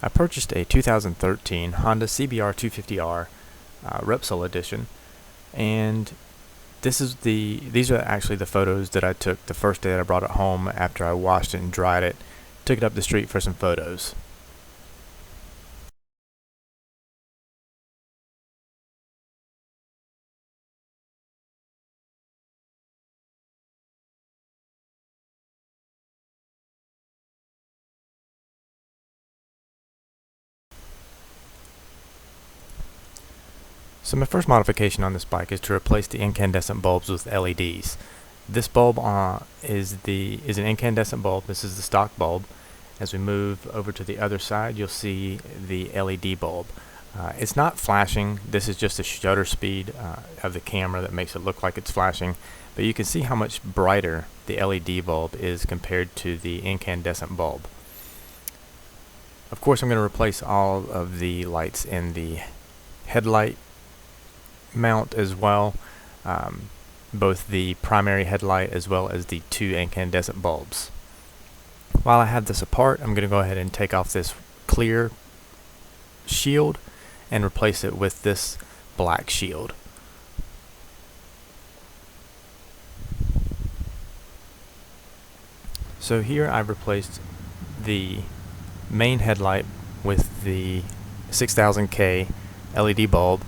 I purchased a 2013 Honda CBR 250R Repsol Edition, and these are actually the photos that I took the first day that I brought it home after I washed it and dried it. Took it up the street for some photos. So my first modification on this bike is to replace the incandescent bulbs with LEDs. This bulb is an incandescent bulb. This is the stock bulb. As we move over to the other side, you'll see the LED bulb. It's not flashing. This is just the shutter speed of the camera that makes it look like it's flashing. But you can see how much brighter the LED bulb is compared to the incandescent bulb. Of course, I'm going to replace all of the lights in the headlight mount as well, both the primary headlight as well as the two incandescent bulbs. While I have this apart, I'm going to go ahead and take off this clear shield and replace it with this black shield. So here I've replaced the main headlight with the 6000K LED bulb,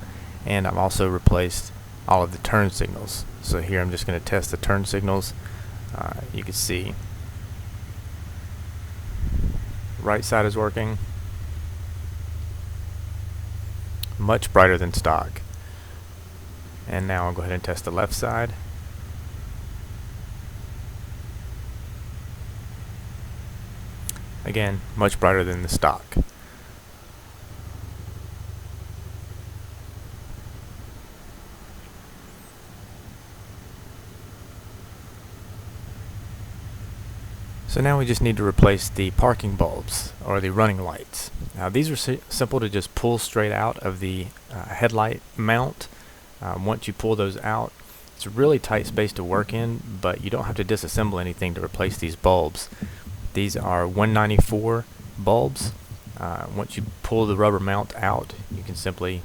and I've also replaced all of the turn signals. So here I'm just going to test the turn signals. You can see right side is working, much brighter than stock. And now I'll go ahead and test the left side. Again, much brighter than the stock. So now we just need to replace the parking bulbs, or the running lights. Now these are simple to just pull straight out of the headlight mount. Once you pull those out, it's a really tight space to work in, but you don't have to disassemble anything to replace these bulbs. These are 194 bulbs. Once you pull the rubber mount out, you can simply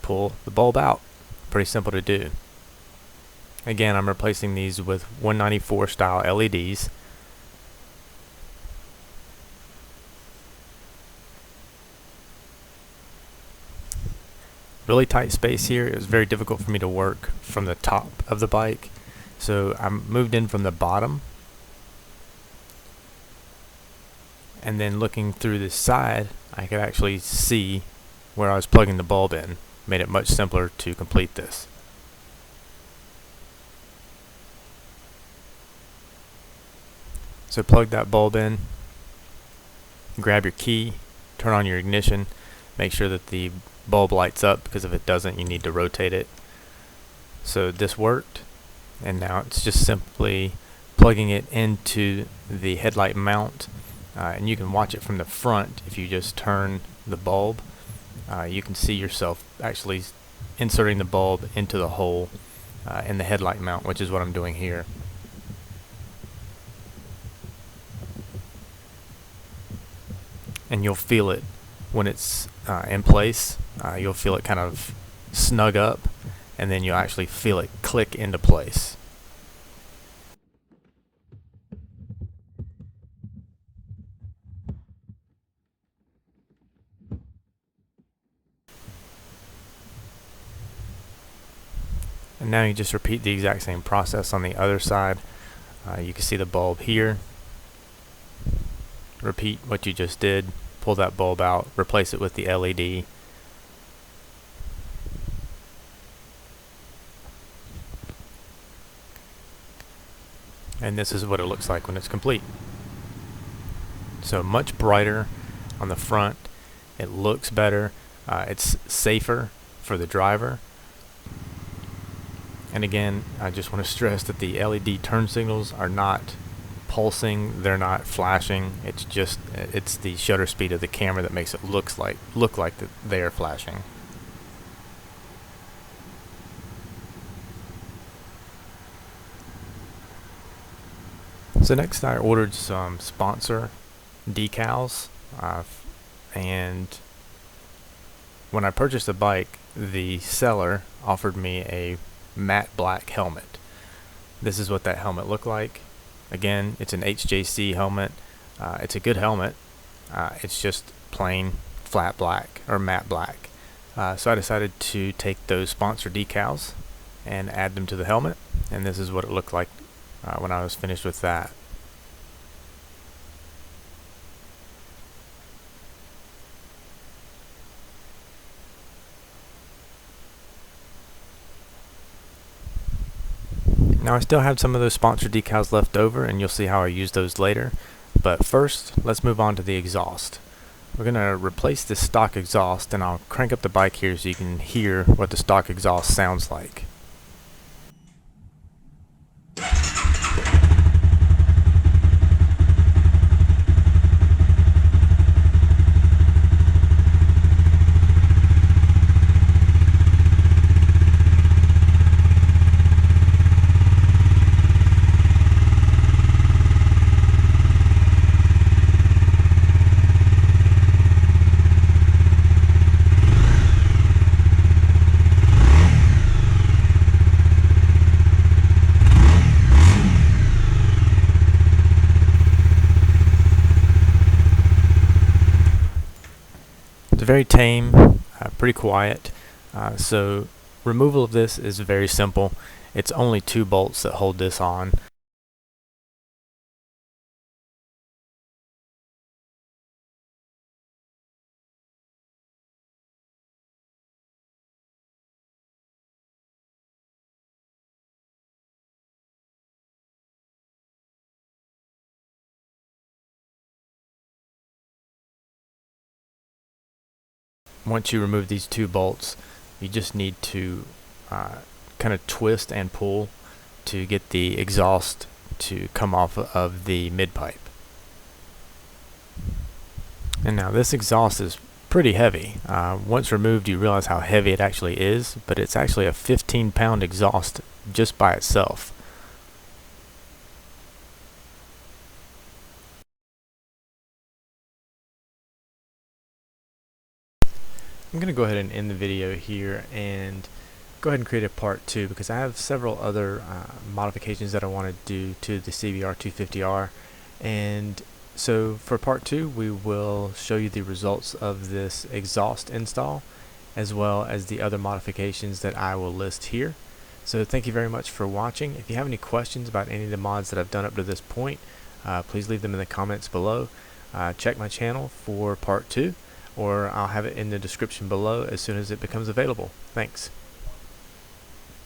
pull the bulb out. Pretty simple to do. Again, I'm replacing these with 194 style LEDs. Really tight space here. It was very difficult for me to work from the top of the bike, so I moved in from the bottom, and then looking through the side I could actually see where I was plugging the bulb in. Made it much simpler to complete this. So plug that bulb in, grab your key, turn on your ignition, make sure that the bulb lights up, because if it doesn't, you need to rotate it. So this worked, and now it's just simply plugging it into the headlight mount, and you can watch it from the front. If you just turn the bulb, you can see yourself actually inserting the bulb into the hole in the headlight mount, which is what I'm doing here. And you'll feel it when it's in place. You'll feel it kind of snug up, and then you'll actually feel it click into place. And now you just repeat the exact same process on the other side. You can see the bulb here. Repeat what you just did. Pull that bulb out, replace it with the LED. And this is what it looks like when it's complete. So much brighter on the front. It looks better. It's safer for the driver. And again, I just want to stress that the LED turn signals are not pulsing, they're not flashing. It's the shutter speed of the camera that makes it look like that they are flashing. So next I ordered some sponsor decals and when I purchased the bike, the seller offered me a matte black helmet. This is what that helmet looked like. Again, it's an HJC helmet. It's a good helmet. It's just plain flat black or matte black. So I decided to take those sponsor decals and add them to the helmet, and this is what it looked like when I was finished with that. Now I still have some of those sponsor decals left over, and you'll see how I use those later. But first, let's move on to the exhaust. We're going to replace this stock exhaust, and I'll crank up the bike here so you can hear what the stock exhaust sounds like. It's very tame, pretty quiet, so removal of this is very simple. It's only 2 bolts that hold this on. Once you remove these 2 bolts, you just need to kind of twist and pull to get the exhaust to come off of the mid-pipe. And now this exhaust is pretty heavy. Once removed, you realize how heavy it actually is, but it's actually a 15-pound exhaust just by itself. I'm going to go ahead and end the video here and go ahead and create a part 2, because I have several other modifications that I want to do to the CBR250R. And so for part 2, we will show you the results of this exhaust install, as well as the other modifications that I will list here. So thank you very much for watching. If you have any questions about any of the mods that I've done up to this point, please leave them in the comments below. Check my channel for part 2, or I'll have it in the description below as soon as it becomes available. Thanks.